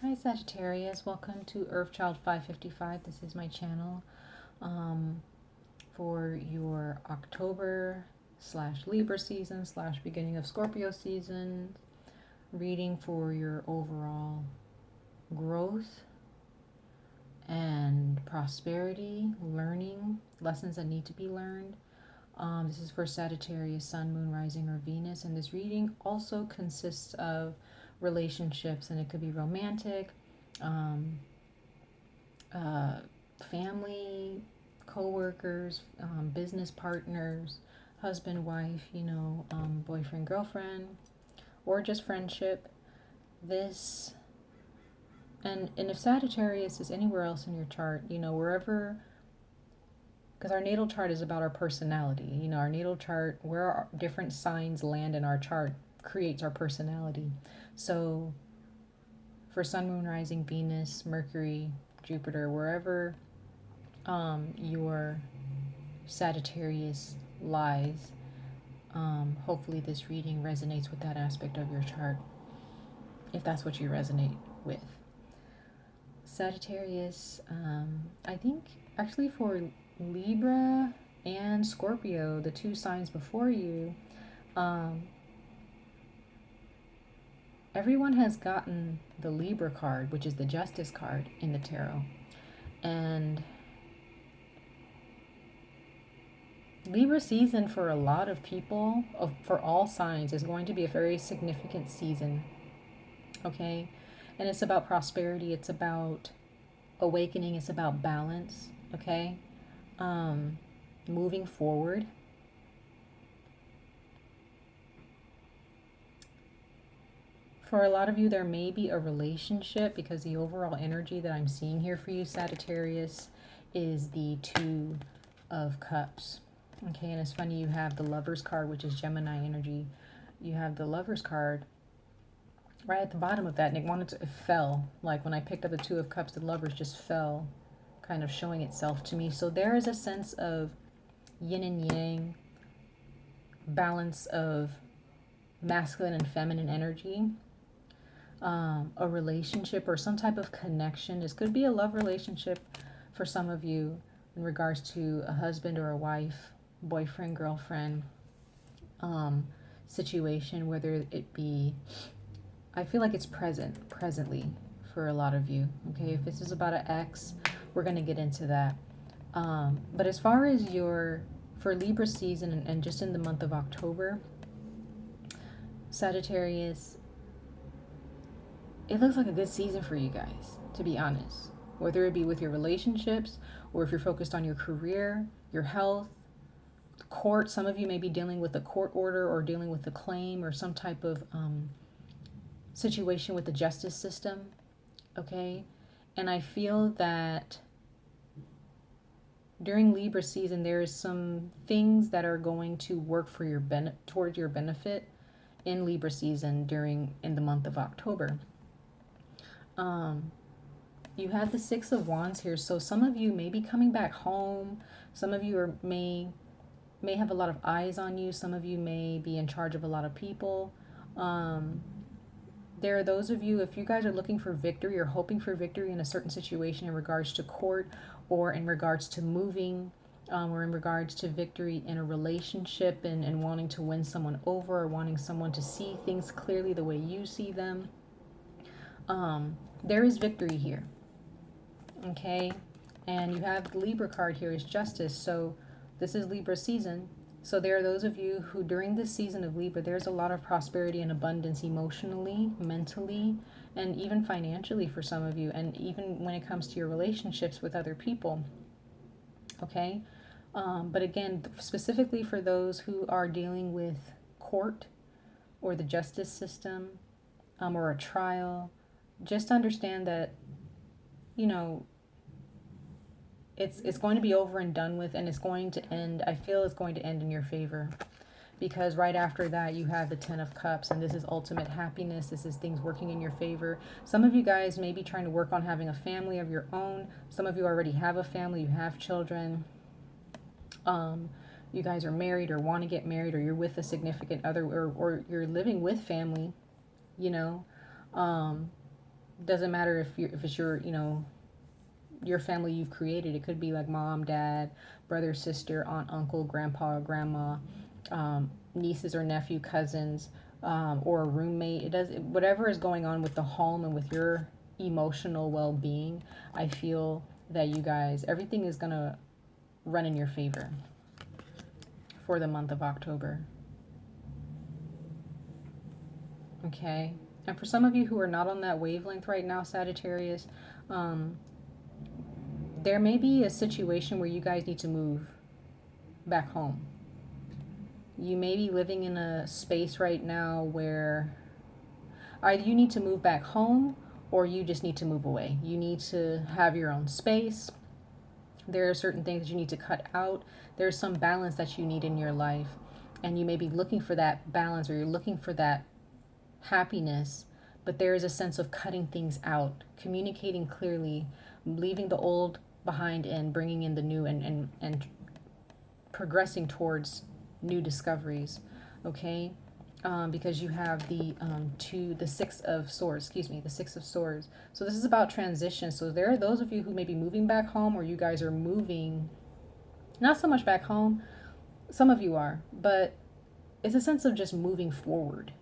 Hi Sagittarius, welcome to 𝑍⍰555. This is my channel for your October / Libra season / beginning of Scorpio season, reading for your overall growth and prosperity, learning, lessons that need to be learned. This is for Sagittarius, Sun, Moon, Rising, or Venus, and this reading also consists of relationships, and it could be romantic, family, co-workers, business partners, husband, wife, boyfriend, girlfriend, or just friendship. This, and if Sagittarius is anywhere else in your chart, wherever, because our natal chart is about our personality, our natal chart, where our different signs land in our chart creates our personality. So for Sun, Moon, Rising, Venus, Mercury, Jupiter, wherever your Sagittarius lies, hopefully this reading resonates with that aspect of your chart, if that's what you resonate with. Sagittarius, I think actually for Libra and Scorpio, the two signs before you, everyone has gotten the Libra card, which is the Justice card in the tarot. And Libra season for a lot of people, for all signs, is going to be a very significant season. Okay? And it's about prosperity. It's about awakening. It's about balance. Okay? Moving forward. For a lot of you, there may be a relationship, because the overall energy that I'm seeing here for you, Sagittarius, is the Two of Cups. Okay, and it's funny, you have the Lover's card, which is Gemini energy. You have the Lover's card right at the bottom of that, and it fell. Like when I picked up the Two of Cups, the Lovers just fell, kind of showing itself to me. So there is a sense of yin and yang, balance of masculine and feminine energy. A relationship or some type of connection. This could be a love relationship for some of you in regards to a husband or a wife, boyfriend, girlfriend situation, whether it be, I feel like it's presently for a lot of you. Okay, if this is about an ex, we're going to get into that. But as far as for Libra season and just in the month of October, Sagittarius, it looks like a good season for you guys, to be honest. Whether it be with your relationships, or if you're focused on your career, your health, court. Some of you may be dealing with a court order or dealing with a claim or some type of situation with the justice system. Okay? And I feel that during Libra season, there is some things that are going to work for your towards your benefit in Libra season in the month of October. You have the Six of Wands here, so some of you may be coming back home. Some of you may have a lot of eyes on you. Some of you may be in charge of a lot of people. There are those of you, if you guys are looking for victory or hoping for victory in a certain situation in regards to court, or in regards to moving, or in regards to victory in a relationship, and wanting to win someone over, or wanting someone to see things clearly the way you see them. There is victory here. Okay, and you have the Libra card here is Justice. So this is Libra season. So there are those of you who during this season of Libra, there's a lot of prosperity and abundance emotionally, mentally, and even financially for some of you, and even when it comes to your relationships with other people. Okay, but again, specifically for those who are dealing with court or the justice system, or a trial, just understand that, it's going to be over and done with, and it's going to end. I feel it's going to end in your favor, because right after that you have the Ten of Cups, and this is ultimate happiness. This is things working in your favor. Some of you guys may be trying to work on having a family of your own. Some of you already have a family. You have children. You guys are married or want to get married, or you're with a significant other, or you're living with family. Doesn't matter if it's your, you know, your family you've created. It could be like mom, dad, brother, sister, aunt, uncle, grandpa, grandma, nieces or nephew, cousins, or a roommate. It does, whatever is going on with the home and with your emotional well-being. I feel that you guys, everything is gonna run in your favor for the month of October. Okay. And for some of you who are not on that wavelength right now, Sagittarius, there may be a situation where you guys need to move back home. You may be living in a space right now where either you need to move back home or you just need to move away. You need to have your own space. There are certain things that you need to cut out. There's some balance that you need in your life. And you may be looking for that balance, or you're looking for that happiness, but there is a sense of cutting things out, communicating clearly, leaving the old behind and bringing in the new, and progressing towards new discoveries. Okay. Because you have the Six of Swords, the Six of Swords. So this is about transition. So there are those of you who may be moving back home, or you guys are moving, not so much back home. Some of you are, but it's a sense of just moving forward.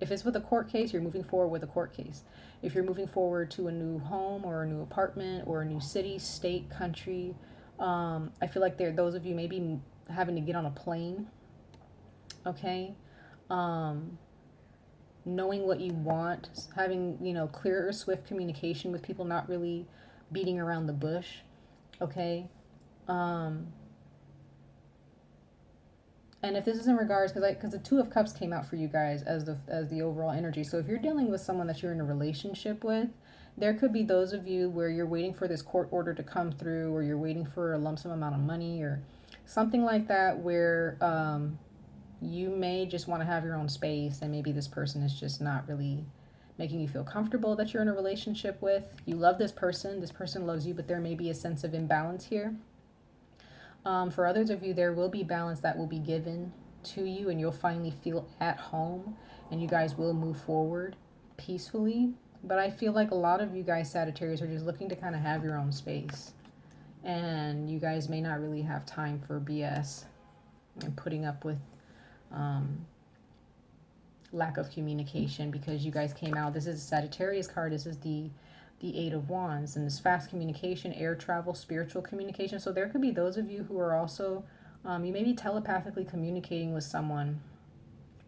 If it's with a court case, you're moving forward with a court case. If you're moving forward to a new home or a new apartment or a new city, state, country, I feel like those of you may be having to get on a plane. Okay. Knowing what you want, having, clear or swift communication with people, not really beating around the bush. Okay. And if this is in regards, because the Two of Cups came out for you guys as the overall energy. So if you're dealing with someone that you're in a relationship with, there could be those of you where you're waiting for this court order to come through, or you're waiting for a lump sum amount of money or something like that, where you may just want to have your own space, and maybe this person is just not really making you feel comfortable that you're in a relationship with. You love this person loves you, but there may be a sense of imbalance here. For others of you, there will be balance that will be given to you, and you'll finally feel at home, and you guys will move forward peacefully. But I feel like a lot of you guys, Sagittarius, are just looking to kind of have your own space, and you guys may not really have time for BS and putting up with lack of communication, because you guys came out. This is a Sagittarius card. This is the Eight of Wands, and this fast communication, air travel, spiritual communication. So there could be those of you who are also, you may be telepathically communicating with someone,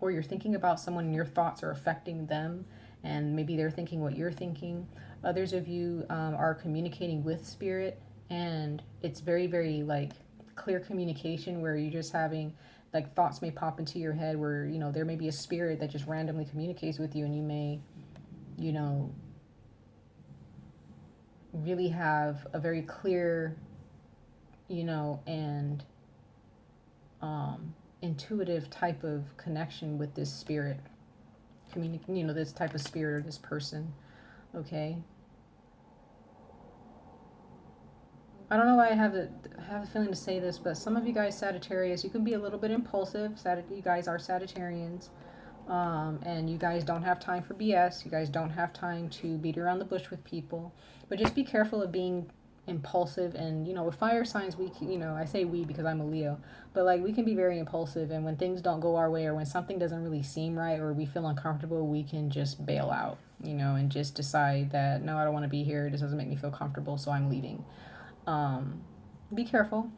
or you're thinking about someone and your thoughts are affecting them, and maybe they're thinking what you're thinking. Others of you are communicating with spirit, and it's very, very like clear communication, where you're just having like thoughts may pop into your head, where, there may be a spirit that just randomly communicates with you, and you may, really have a very clear, and intuitive type of connection with this spirit, this type of spirit or this person. Okay. I don't know why I have a feeling to say this, but some of you guys, Sagittarius, you can be a little bit impulsive. You guys are Sagittarians. And you guys don't have time for BS. You guys don't have time to beat around the bush with people. But just be careful of being impulsive. And, with fire signs, I say we because I'm a Leo. But, we can be very impulsive. And when things don't go our way, or when something doesn't really seem right, or we feel uncomfortable, we can just bail out, and just decide that, no, I don't want to be here. This doesn't make me feel comfortable, so I'm leaving. Be careful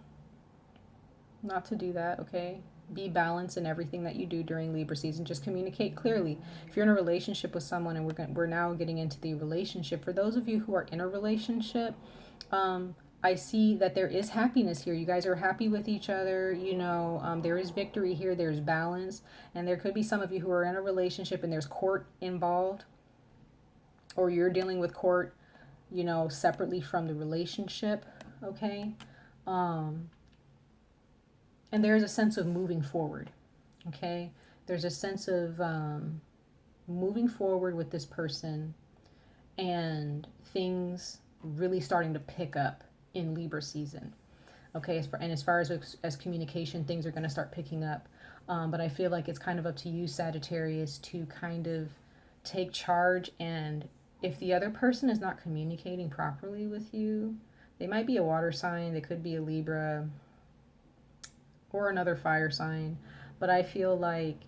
not to do that, okay? Be balanced in everything that you do during Libra season. Just communicate clearly. If you're in a relationship with someone, and we're now getting into the relationship. For those of you who are in a relationship, I see that there is happiness here. You guys are happy with each other. There is victory here. There's balance. And there could be some of you who are in a relationship and there's court involved, or you're dealing with court, separately from the relationship. Okay. And there's a sense of moving forward. Okay. There's a sense of moving forward with this person, and things really starting to pick up in Libra season. Okay. As far as communication, things are going to start picking up. But I feel like it's kind of up to you, Sagittarius, to kind of take charge and if the other person is not communicating properly with you, they might be a water sign, they could be a Libra or another fire sign, but I feel like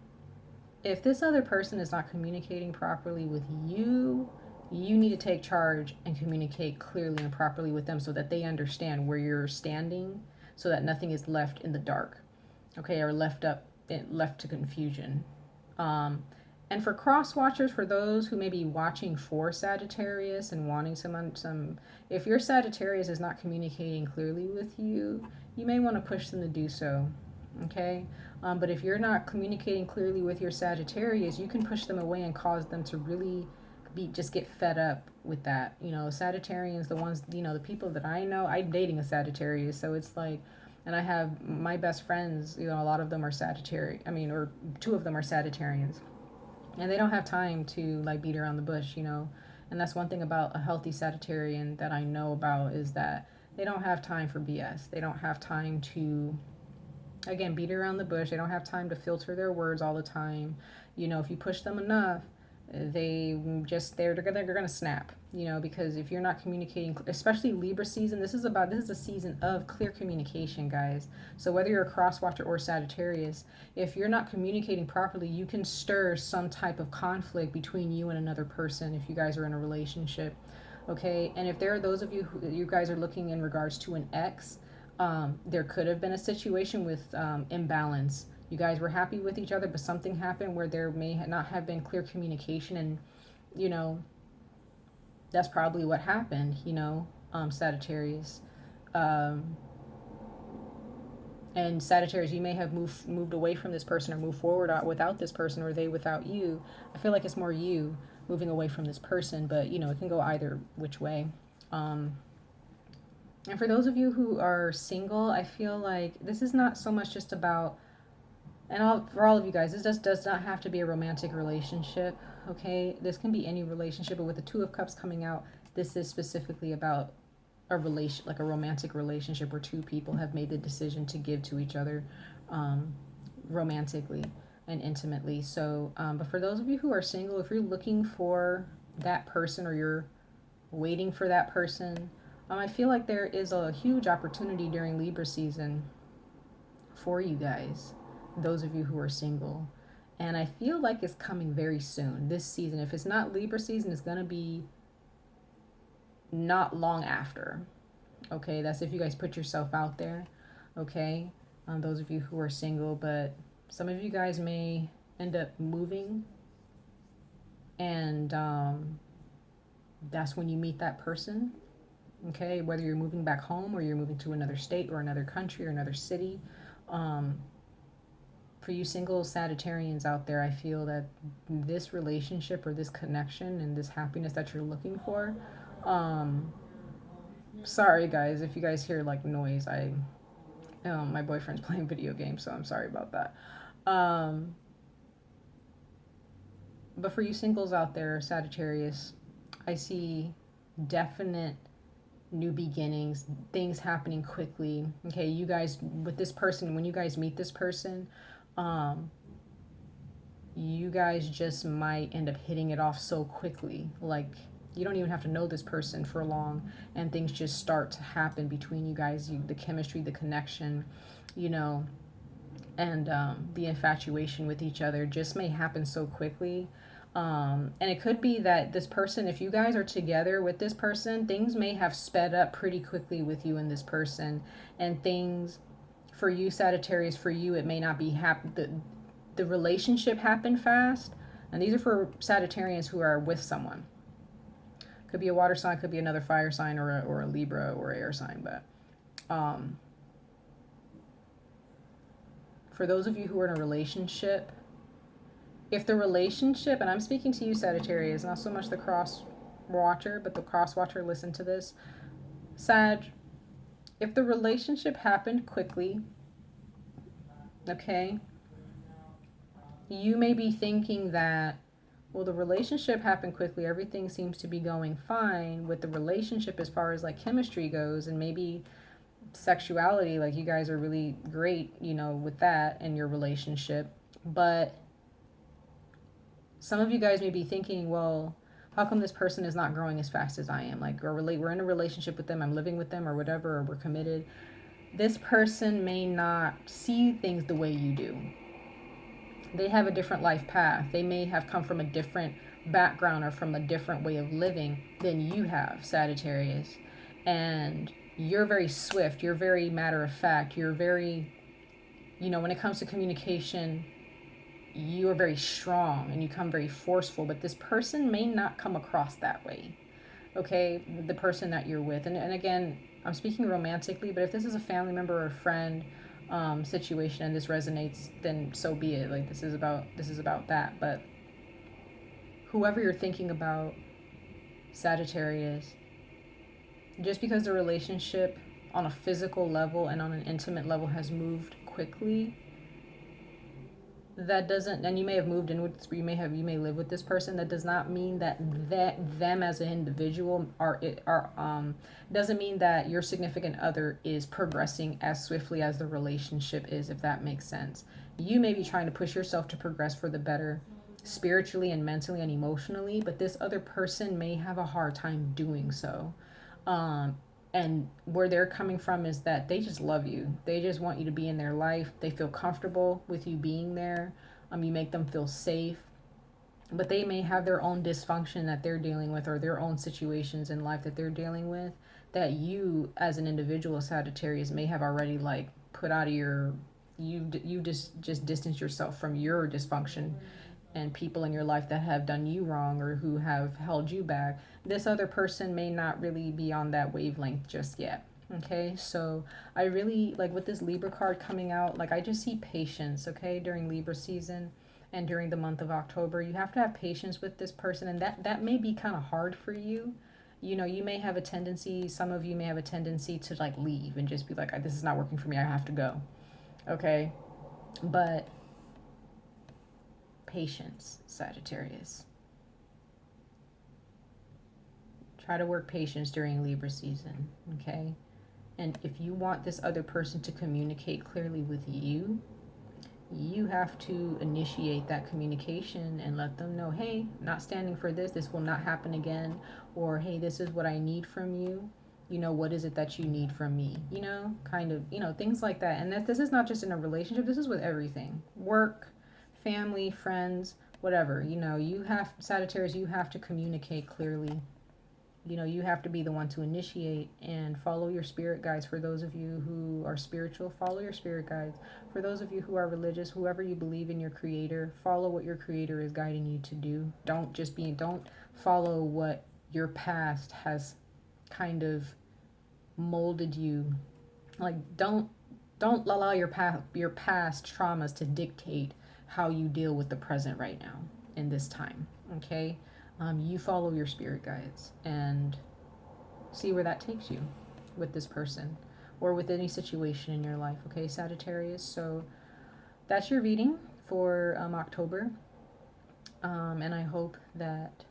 if this other person is not communicating properly with you, you need to take charge and communicate clearly and properly with them so that they understand where you're standing, so that nothing is left in the dark, okay, or left to confusion. And for cross watchers, for those who may be watching for Sagittarius and wanting some, if your Sagittarius is not communicating clearly with you, you may want to push them to do so. Okay, but if you're not communicating clearly with your Sagittarius, you can push them away and cause them to really just get fed up with that. You know, Sagittarians, the ones, you know, the people that I know, I'm dating a Sagittarius, so it's like, and I have my best friends, you know, a lot of them are Sagittarius. I mean, or two of them are Sagittarians, and they don't have time to like beat around the bush, you know. And that's one thing about a healthy Sagittarian that I know about, is that they don't have time for BS. They don't have time to, again, beat around the bush. They don't have time to filter their words all the time. You know, if you push them enough, they're gonna snap, you know, because if you're not communicating, especially Libra season, this is a season of clear communication, guys. So whether you're a cross watcher or Sagittarius, if you're not communicating properly, you can stir some type of conflict between you and another person if you guys are in a relationship. Okay, and if there are those of you who you guys are looking in regards to an ex, there could have been a situation with imbalance. You guys were happy with each other, but something happened where there may not have been clear communication, and you know, that's probably what happened, you know, Sagittarius. Um, and Sagittarius, you may have moved away from this person, or moved forward without this person, or they without you. I feel like it's more you moving away from this person, but you know, it can go either which way. Um, and for those of you who are single, I feel like this is not so much just about, and for all of you guys, this just does not have to be a romantic relationship, okay? This can be any relationship, but with the Two of Cups coming out, this is specifically about a relation, like a romantic relationship where two people have made the decision to give to each other romantically and intimately. So, but for those of you who are single, if you're looking for that person, or you're waiting for that person, I feel like there is a huge opportunity during Libra season for you guys, those of you who are single. And I feel like it's coming very soon. This season, if it's not Libra season, it's going to be not long after. Okay, that's if you guys put yourself out there. Okay, those of you who are single, but some of you guys may end up moving, and that's when you meet that person. Okay, whether you're moving back home, or you're moving to another state or another country or another city. For you single Sagittarians out there, I feel that this relationship, or this connection and this happiness that you're looking for, sorry guys if you guys hear like noise, my boyfriend's playing video games, so I'm sorry about that. But for you singles out there, Sagittarius, I see definite new beginnings, things happening quickly. Okay, you guys, with this person, when you guys meet this person, you guys just might end up hitting it off so quickly. Like, you don't even have to know this person for long, and things just start to happen between you guys. The chemistry, the connection, you know, and the infatuation with each other just may happen so quickly. And it could be that this person, if you guys are together with this person, things may have sped up pretty quickly with you and this person. And things, for you Sagittarius, for you it may not be the relationship happened fast. And these are for Sagittarians who are with someone. Could be a water sign, could be another fire sign, or a Libra or air sign. But for those of you who are in a relationship, if the relationship, and I'm speaking to you Sagittarius, not so much the cross watcher, but the cross watcher, listen to this. Sag, if the relationship happened quickly, okay, you may be thinking that, well, the relationship happened quickly, everything seems to be going fine with the relationship as far as like chemistry goes, and maybe sexuality, like you guys are really great, you know, with that in your relationship. But some of you guys may be thinking, well, how come this person is not growing as fast as I am? Like, we're in a relationship with them, I'm living with them or whatever, or we're committed. This person may not see things the way you do. They have a different life path. They may have come from a different background or from a different way of living than you have, Sagittarius. And you're very swift. You're very matter of fact. You're very, when it comes to communication, you are very strong and you come very forceful. But this person may not come across that way. Okay? The person that you're with. And again, I'm speaking romantically, but if this is a family member or a friend, situation and this resonates, then so be it. Like, this is about that. But whoever you're thinking about, Sagittarius, just because the relationship on a physical level and on an intimate level has moved quickly, that doesn't, and you may have moved in with, you may live with this person, that does not mean that them as an individual doesn't mean that your significant other is progressing as swiftly as the relationship is, if that makes sense. You may be trying to push yourself to progress for the better, spiritually and mentally and emotionally, but this other person may have a hard time doing so. And where they're coming from is that they just love you. They just want you to be in their life. They feel comfortable with you being there. You make them feel safe. But they may have their own dysfunction that they're dealing with, or their own situations in life that they're dealing with, that you as an individual, Sagittarius, may have already like put out of your, you just distance yourself from your dysfunction and people in your life that have done you wrong or who have held you back. This other person may not really be on that wavelength just yet. Okay, so I really like with this Libra card coming out, like I just see patience, okay, during Libra season and during the month of October. You have to have patience with this person, and that may be kind of hard for you. You may have a tendency, some of you may have a tendency to like leave and just be like, this is not working for me, I have to go. Okay, but patience, Sagittarius. Try to work patience during Libra season, okay? And if you want this other person to communicate clearly with you, you have to initiate that communication and let them know, hey, not standing for this, this will not happen again, or hey, this is what I need from you. What is it that you need from me? Kind of, things like that. And that this is not just in a relationship, this is with everything. Work, family, friends, whatever. You have, Sagittarius, you have to communicate clearly. You have to be the one to initiate and follow your spirit guides. For those of you who are spiritual, follow your spirit guides. For those of you who are religious, whoever you believe in your creator, follow what your creator is guiding you to do. Don't follow what your past has kind of molded you. Like, don't allow your past traumas to dictate how you deal with the present right now in this time. Okay, you follow your spirit guides and see where that takes you with this person or with any situation in your life. Okay, Sagittarius. So that's your reading for October, and I hope that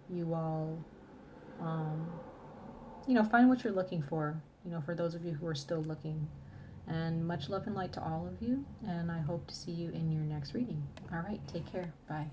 you all find what you're looking for, for those of you who are still looking. And much love and light to all of you, and I hope to see you in your next reading. All right, take care. Bye.